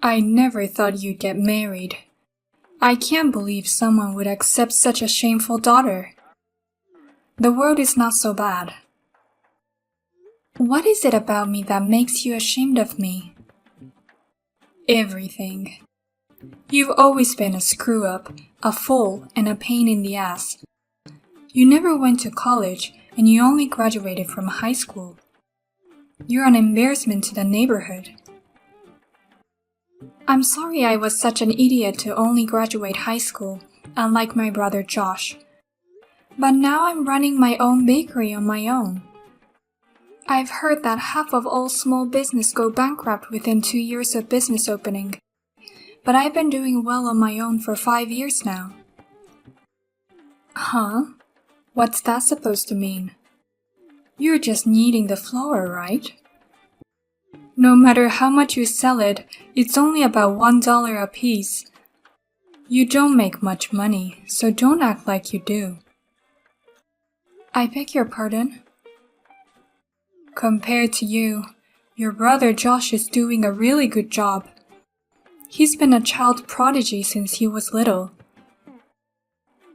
I never thought you'd get married. I can't believe someone would accept such a shameful daughter. The world is not so bad. What is it about me that makes you ashamed of me? Everything. You've always been a screw-up, a fool, and a pain in the ass. You never went to college, and you only graduated from high school. You're an embarrassment to the neighborhood. I'm sorry I was such an idiot to only graduate high school, unlike my brother Josh. But now I'm running my own bakery on my own. I've heard that half of all small business go bankrupt within 2 years of business opening. But I've been doing well on my own for 5 years now. Huh? What's that supposed to mean? You're just kneading the flour, right? No matter how much you sell it, it's only about $1 a piece. You don't make much money, so don't act like you do. I beg your pardon? Compared to you, your brother Josh is doing a really good job. He's been a child prodigy since he was little.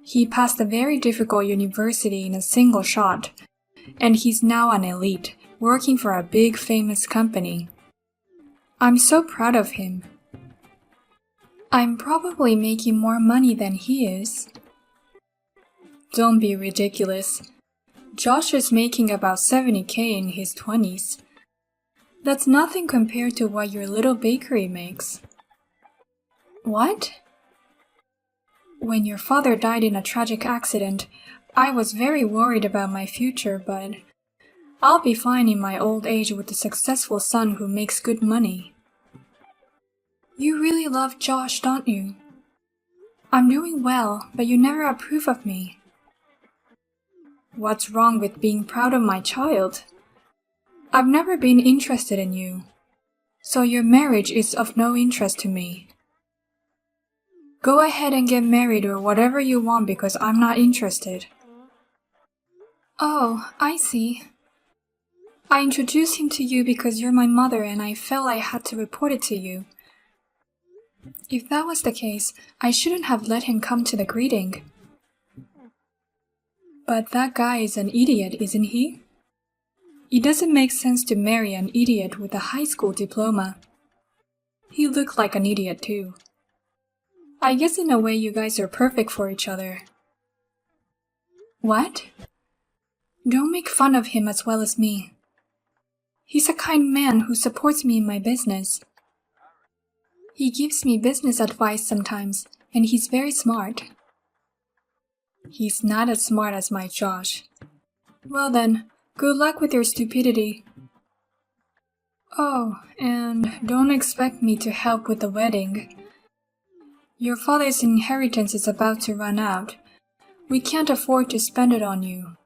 He passed a very difficult university in a single shot, and he's now an elite, working for a big famous company. I'm so proud of him. I'm probably making more money than he is. Don't be ridiculous. Josh is making about $70,000 in his 20s. That's nothing compared to what your little bakery makes. What? When your father died in a tragic accident, I was very worried about my future, but I'll be fine in my old age with a successful son who makes good money. You really love Josh, don't you? I'm doing well, but you never approve of me. What's wrong with being proud of my child? I've never been interested in you, so your marriage is of no interest to me. Go ahead and get married or whatever you want because I'm not interested. Oh, I see. I introduced him to you because you're my mother and I felt I had to report it to you. If that was the case, I shouldn't have let him come to the greeting. But that guy is an idiot, isn't he? It doesn't make sense to marry an idiot with a high school diploma. He looked like an idiot too. I guess in a way you guys are perfect for each other. What? Don't make fun of him as well as me. He's a kind man who supports me in my business. He gives me business advice sometimes, and he's very smart. He's not as smart as my Josh. Well then, good luck with your stupidity. Oh, and don't expect me to help with the wedding. Your father's inheritance is about to run out. We can't afford to spend it on you.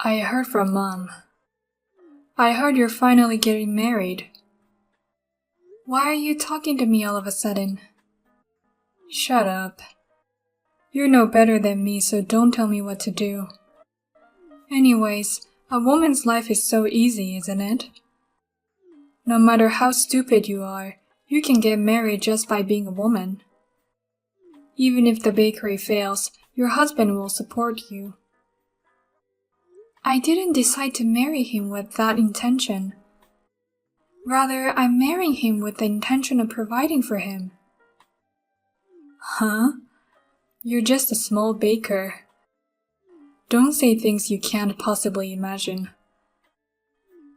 I heard from Mom. I heard you're finally getting married. Why are you talking to me all of a sudden? Shut up. You're no better than me, so don't tell me what to do. Anyways, a woman's life is so easy, isn't it? No matter how stupid you are, you can get married just by being a woman. Even if the bakery fails, your husband will support you. I didn't decide to marry him with that intention. Rather, I'm marrying him with the intention of providing for him. Huh? You're just a small baker. Don't say things you can't possibly imagine.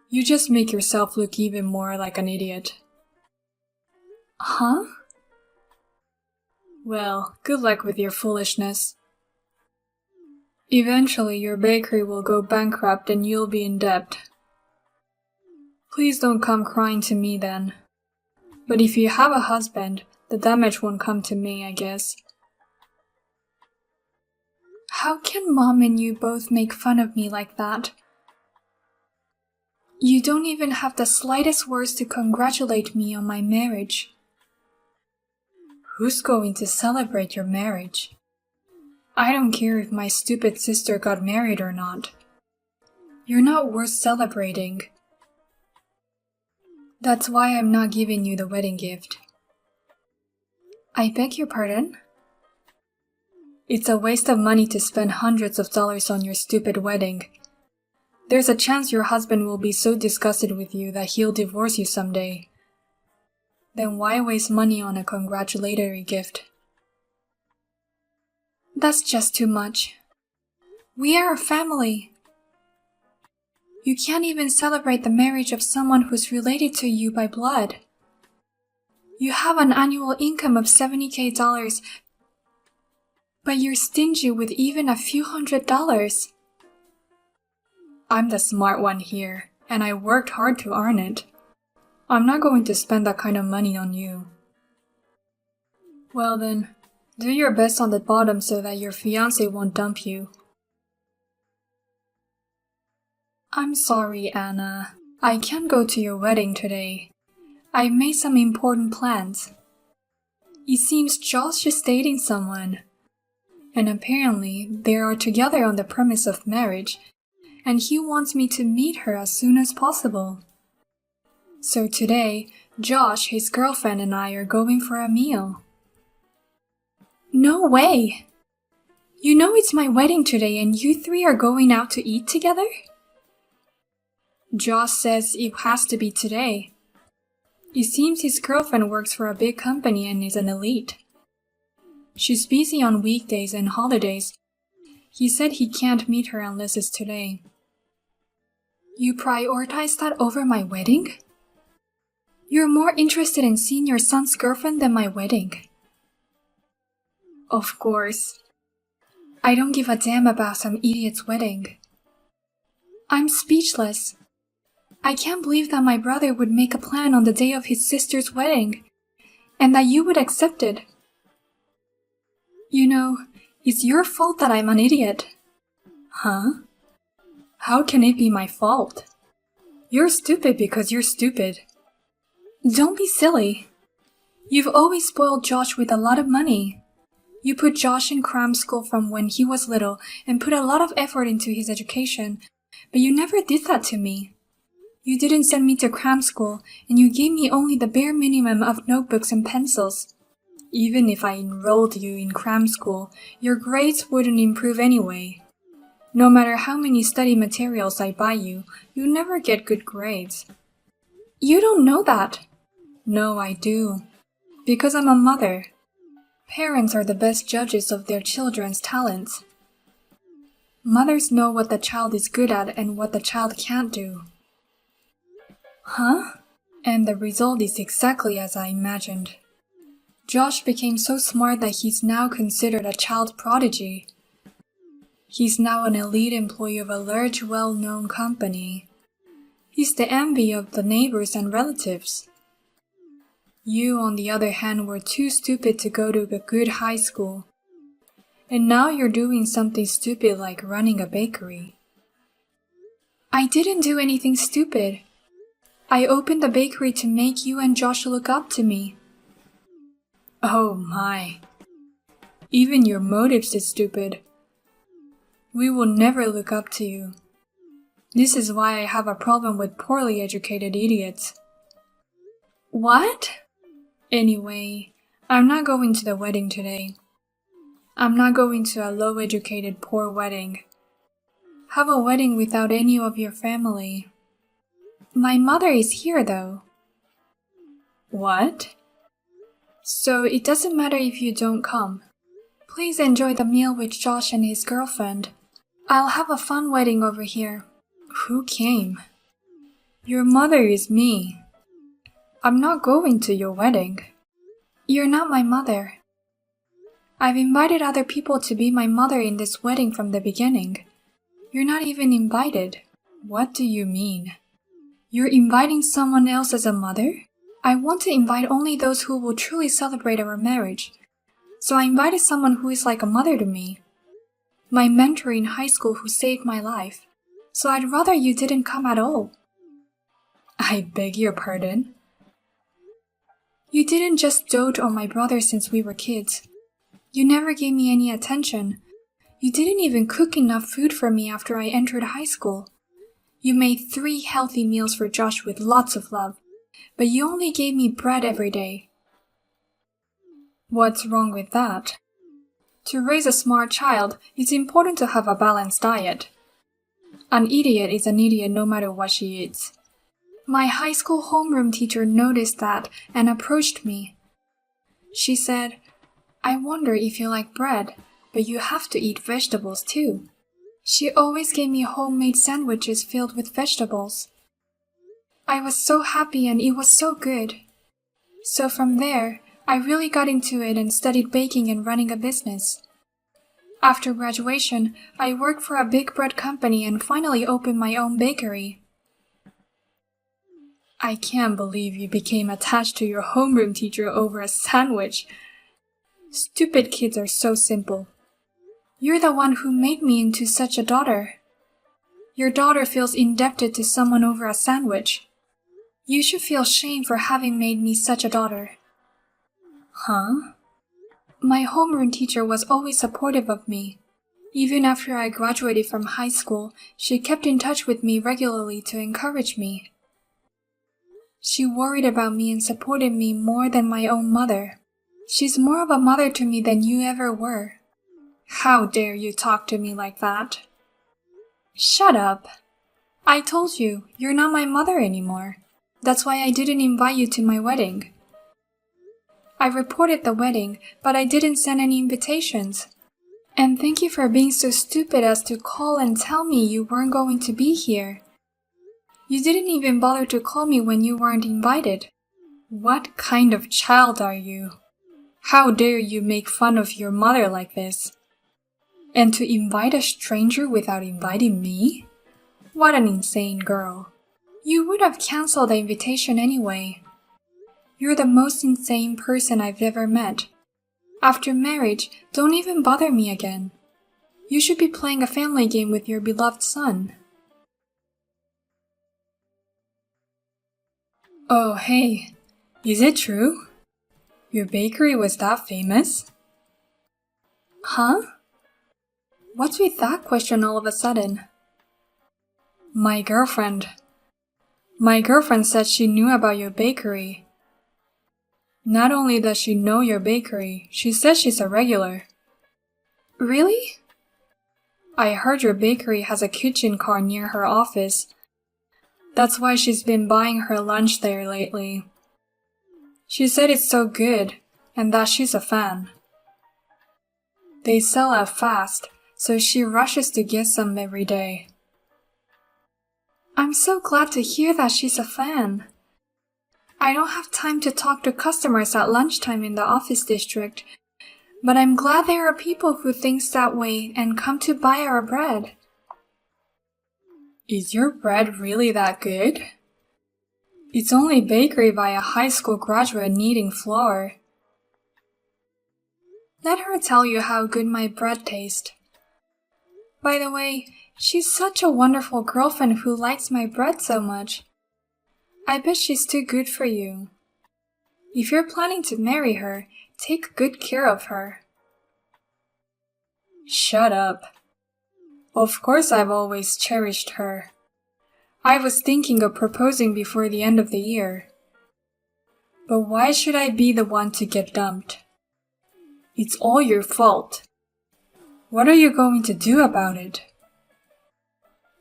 You just make yourself look even more like an idiot. Huh? Well, good luck with your foolishness. Eventually, your bakery will go bankrupt and you'll be in debt. Please don't come crying to me then. But if you have a husband, the damage won't come to me, I guess. How can Mom and you both make fun of me like that? You don't even have the slightest words to congratulate me on my marriage. Who's going to celebrate your marriage? I don't care if my stupid sister got married or not. You're not worth celebrating. That's why I'm not giving you the wedding gift. I beg your pardon? It's a waste of money to spend hundreds of dollars on your stupid wedding. There's a chance your husband will be so disgusted with you that he'll divorce you someday. Then why waste money on a congratulatory gift? That's just too much. We are a family. You can't even celebrate the marriage of someone who's related to you by blood. You have an annual income of $70,000, but you're stingy with even a few $100s. I'm the smart one here, and I worked hard to earn it. I'm not going to spend that kind of money on you. Well then, do your best on the bottom so that your fiancé won't dump you. I'm sorry, Anna. I can't go to your wedding today. I've made some important plans. It seems Josh is dating someone, and apparently they are together on the premise of marriage, and he wants me to meet her as soon as possible. So today, Josh, his girlfriend, and I are going for a meal. No way! You know it's my wedding today and you three are going out to eat together? Josh says it has to be today. It seems his girlfriend works for a big company and is an elite. She's busy on weekdays and holidays. He said he can't meet her unless it's today. You prioritize that over my wedding? You're more interested in seeing your son's girlfriend than my wedding. Of course. I don't give a damn about some idiot's wedding. I'm speechless. I can't believe that my brother would make a plan on the day of his sister's wedding, and that you would accept it. You know, it's your fault that I'm an idiot. Huh? How can it be my fault? You're stupid because you're stupid. Don't be silly. You've always spoiled Josh with a lot of money. You put Josh in cram school from when he was little and put a lot of effort into his education, but you never did that to me. You didn't send me to cram school, and you gave me only the bare minimum of notebooks and pencils. Even if I enrolled you in cram school, your grades wouldn't improve anyway. No matter how many study materials I buy you, you never get good grades. You don't know that. No, I do. Because I'm a mother. Parents are the best judges of their children's talents. Mothers know what the child is good at and what the child can't do. Huh? And the result is exactly as I imagined. Josh became so smart that he's now considered a child prodigy. He's now an elite employee of a large, well-known company. He's the envy of the neighbors and relatives. You, on the other hand, were too stupid to go to a good high school. And now you're doing something stupid like running a bakery. I didn't do anything stupid. I opened the bakery to make you and Josh look up to me. Oh my. Even your motives is stupid. We will never look up to you. This is why I have a problem with poorly educated idiots. What? Anyway, I'm not going to the wedding today. I'm not going to a low-educated poor wedding. Have a wedding without any of your family. My mother is here though. What? So it doesn't matter if you don't come. Please enjoy the meal with Josh and his girlfriend. I'll have a fun wedding over here. Who came? Your mother is me. I'm not going to your wedding. You're not my mother. I've invited other people to be my mother in this wedding from the beginning. You're not even invited. What do you mean? You're inviting someone else as a mother? I want to invite only those who will truly celebrate our marriage. So I invited someone who is like a mother to me. My mentor in high school who saved my life. So I'd rather you didn't come at all. I beg your pardon? You didn't just dote on my brother since we were kids. You never gave me any attention. You didn't even cook enough food for me after I entered high school. You made 3 healthy meals for Josh with lots of love. but you only gave me bread every day. What's wrong with that? To raise a smart child, it's important to have a balanced diet. An idiot is an idiot no matter what she eats. My high school homeroom teacher noticed that and approached me. She said, "I wonder if you like bread, but you have to eat vegetables too." She always gave me homemade sandwiches filled with vegetables. I was so happy and it was so good. So from there, I really got into it and studied baking and running a business. After graduation, I worked for a big bread company and finally opened my own bakery. I can't believe you became attached to your homeroom teacher over a sandwich. Stupid kids are so simple. You're the one who made me into such a daughter. Your daughter feels indebted to someone over a sandwich. You should feel shame for having made me such a daughter. Huh? My homeroom teacher was always supportive of me. Even after I graduated from high school, she kept in touch with me regularly to encourage me. She worried about me and supported me more than my own mother. She's more of a mother to me than you ever were. How dare you talk to me like that? Shut up. I told you, you're not my mother anymore. That's why I didn't invite you to my wedding. I reported the wedding, but I didn't send any invitations. And thank you for being so stupid as to call and tell me you weren't going to be here. You didn't even bother to call me when you weren't invited. What kind of child are you? How dare you make fun of your mother like this? And to invite a stranger without inviting me? What an insane girl. You would have canceled the invitation anyway. You're the most insane person I've ever met. After marriage, don't even bother me again. You should be playing a family game with your beloved son. Oh, hey, is it true? Your bakery was that famous? Huh? What's with that question all of a sudden? My girlfriend said she knew about your bakery. Not only does she know your bakery, she says she's a regular. Really? I heard your bakery has a kitchen car near her office. That's why she's been buying her lunch there lately. She said it's so good, and that she's a fan. They sell out fast, so she rushes to get some every day. I'm so glad to hear that she's a fan. I don't have time to talk to customers at lunchtime in the office district, but I'm glad there are people who think that way and come to buy our bread. Is your bread really that good? It's only bakery by a high school graduate needing flour. Let her tell you how good my bread tastes. By the way, she's such a wonderful girlfriend who likes my bread so much. I bet she's too good for you. If you're planning to marry her, take good care of her. Shut up. Of course I've always cherished her. I was thinking of proposing before the end of the year. But why should I be the one to get dumped? It's all your fault. What are you going to do about it?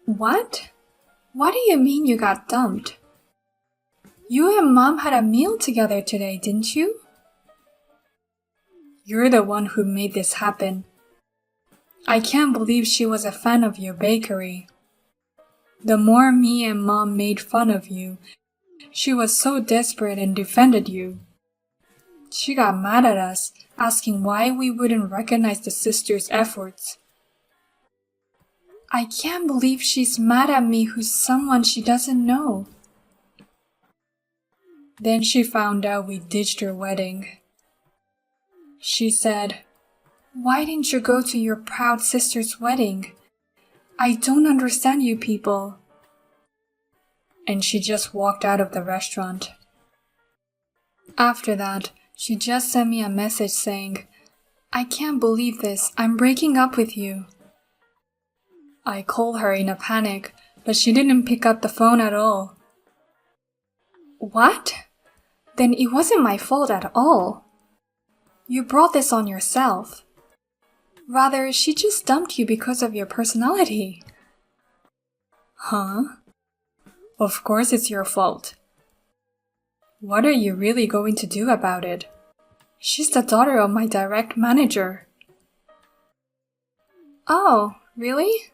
What? What do you mean you got dumped? You and Mom had a meal together today, didn't you? You're the one who made this happen. I can't believe she was a fan of your bakery. The more me and Mom made fun of you, she was so desperate and defended you. She got mad at us, asking why we wouldn't recognize the sisters' efforts. I can't believe she's mad at me who's someone she doesn't know. Then she found out we ditched her wedding. She said, "Why didn't you go to your proud sister's wedding? I don't understand you people." And she just walked out of the restaurant. After that, she just sent me a message saying, "I can't believe this, I'm breaking up with you." I called her in a panic, but she didn't pick up the phone at all. What? Then it wasn't my fault at all. You brought this on yourself. Rather, she just dumped you because of your personality. Huh? Of course it's your fault. What are you really going to do about it? She's the daughter of my direct manager. Oh, really?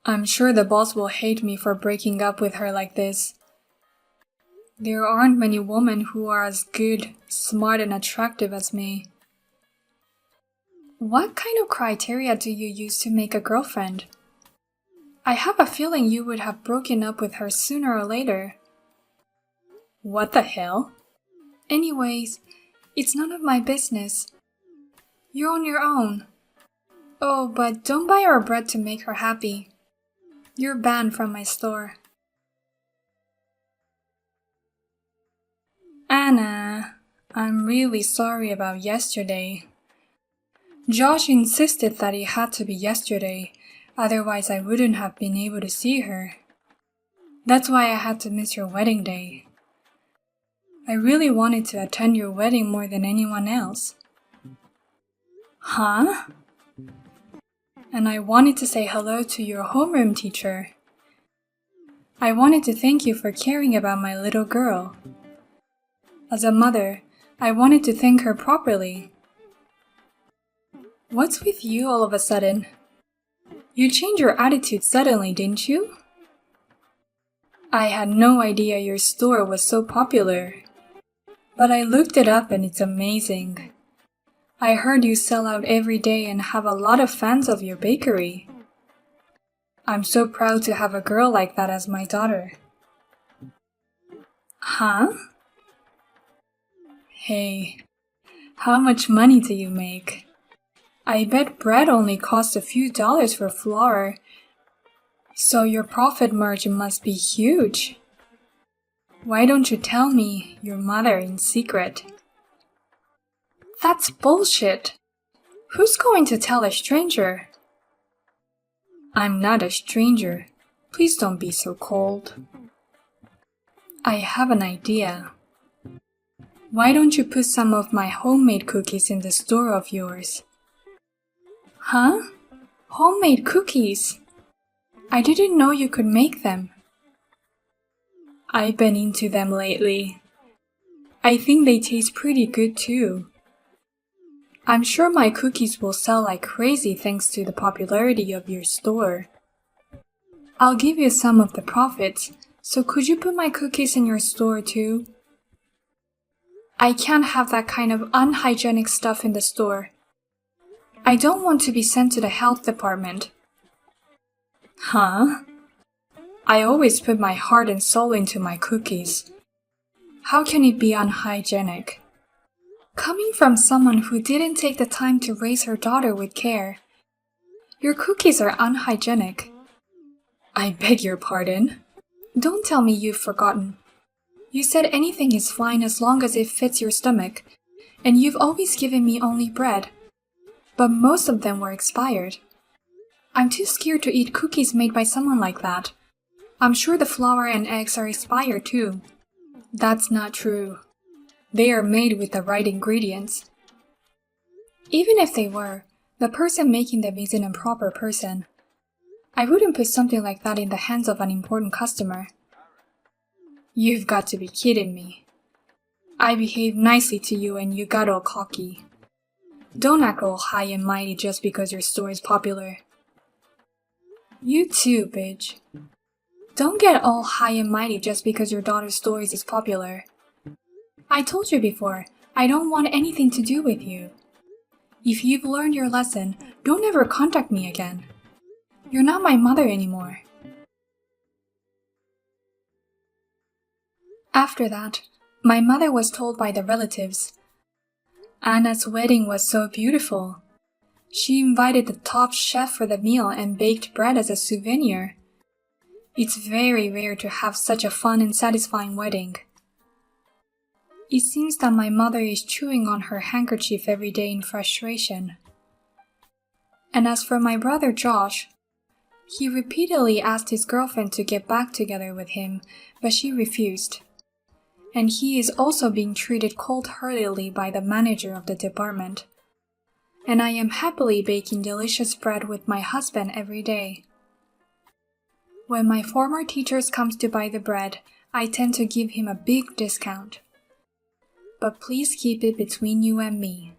I'm sure the boss will hate me for breaking up with her like this. There aren't many women who are as good, smart, and attractive as me. What kind of criteria do you use to make a girlfriend? I have a feeling you would have broken up with her sooner or later. What the hell? Anyways, it's none of my business. You're on your own. Oh, but don't buy her bread to make her happy. You're banned from my store. Anna, I'm really sorry about yesterday. Josh insisted that it had to be yesterday, otherwise I wouldn't have been able to see her. That's why I had to miss your wedding day. I really wanted to attend your wedding more than anyone else. Huh? And I wanted to say hello to your homeroom teacher. I wanted to thank you for caring about my little girl. As a mother, I wanted to thank her properly. What's with you all of a sudden? You changed your attitude suddenly, didn't you? I had no idea your store was so popular. But I looked it up and it's amazing. I heard you sell out every day and have a lot of fans of your bakery. I'm so proud to have a girl like that as my daughter. Huh? Hey, how much money do you make? I bet bread only costs a few dollars for flour, so your profit margin must be huge. Why don't you tell me, your mother, in secret? That's bullshit. Who's going to tell a stranger? I'm not a stranger. Please don't be so cold. I have an idea. Why don't you put some of my homemade cookies in the store of yours? Huh? Homemade cookies? I didn't know you could make them. I've been into them lately. I think they taste pretty good too. I'm sure my cookies will sell like crazy thanks to the popularity of your store. I'll give you some of the profits, so could you put my cookies in your store too? I can't have that kind of unhygienic stuff in the store. I don't want to be sent to the health department. Huh? I always put my heart and soul into my cookies. How can it be unhygienic? Coming from someone who didn't take the time to raise her daughter with care, your cookies are unhygienic. I beg your pardon. Don't tell me you've forgotten. You said anything is fine as long as it fits your stomach, and you've always given me only bread. But most of them were expired. I'm too scared to eat cookies made by someone like that. I'm sure the flour and eggs are expired too. That's not true. They are made with the right ingredients. Even if they were, the person making them is an improper person. I wouldn't put something like that in the hands of an important customer. You've got to be kidding me. I behaved nicely to you and you got all cocky. Don't act all high and mighty just because your store is popular. You too, bitch. Don't get all high and mighty just because your daughter's store is popular. I told you before, I don't want anything to do with you. If you've learned your lesson, don't ever contact me again. You're not my mother anymore. After that, my mother was told by the relatives. Anna's wedding was so beautiful. She invited the top chef for the meal and baked bread as a souvenir. It's very rare to have such a fun and satisfying wedding. It seems that my mother is chewing on her handkerchief every day in frustration. And as for my brother Josh, he repeatedly asked his girlfriend to get back together with him, but she refused. and he is also being treated cold-heartedly by the manager of the department. And I am happily baking delicious bread with my husband every day. When my former teachers comes to buy the bread, I tend to give him a big discount. But please keep it between you and me.